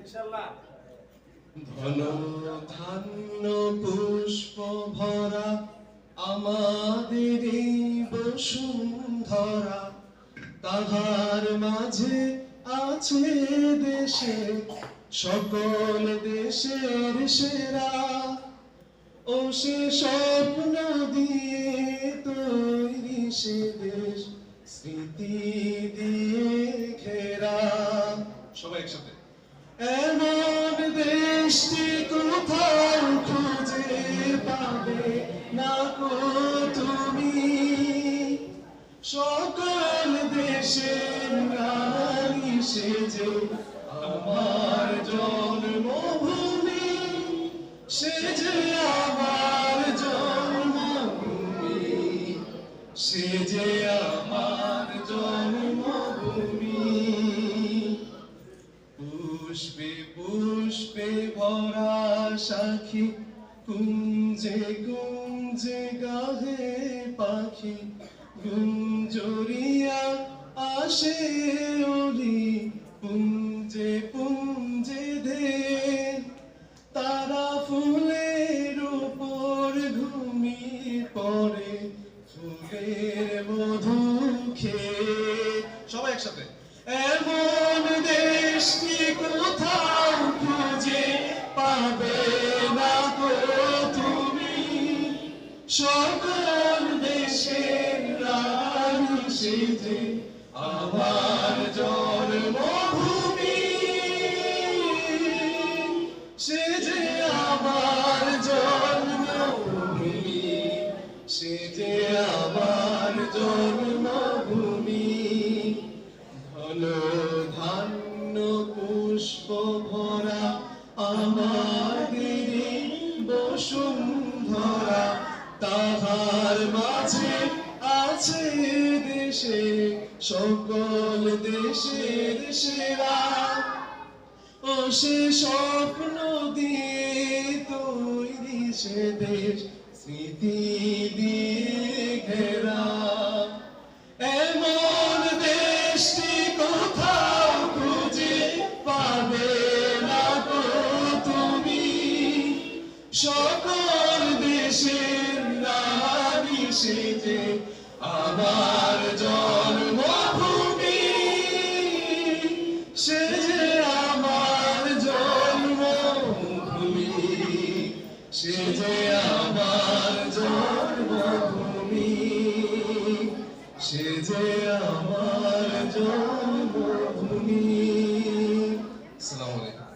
ইনশাআল্লাহ। ধন ধান্য পুষ্প ভরা আমাদের এই বসুন্ধরা, তাহার মাঝে আছে দেশে সকল দেশের সেরা। ও সে স্বপ্ন দিয়ে তৈরি সে দেশ, স্মৃতি দিয়ে ঘেরা। সবাই একসাথে। এমন দেশটি কোথাও খুঁজে পাবে না গো তুমি, সকল দেশের নারী সেজে আমার জন্মভূমি, সে যে আমার জন্মভূমি, সে যে আমার জন্মভূমি। পুষ্পে পুষ্পে ভরা সাখী, কুঞ্জে কুঞ্জে গাহে পাখি, গুঞ্জরিয়া আসে ওলি পুঞ্জে পুঞ্জে ধে। তারা ফুলের উপর ঘুমিয়ে পড়ে ফুলের মধু খেয়ে। সবাই একসাথে। এমন দেশটি কোথাও খুঁজে পাবে না গো তুমি, সকল দেশের রানী সেজে আমার জন্মভূমি, সে যে আমার জন্মভূমি, সে যে আমার জন্মভূমি। ধন ধান্য পুষ্প ভরা আমাদের বসুন্ধরা, তাহার মাঝে আছে দেশে সকল দেশের সেরা। ও সে স্বপ্ন দিয়ে তৈরি সে দেশ, স্মৃতি দিয়ে ঘেরা। এমন দেশটি কোথাও খুঁজে পাবে না গো তুমি, সকল দেশের নারী সেজে আমার জন্মভূমি, সে যে আমার জন্মভূমি, সে যে আমার জন্মভূমি, সে যে আমার জন্মভূমি। আসসালামু আলাইকুম।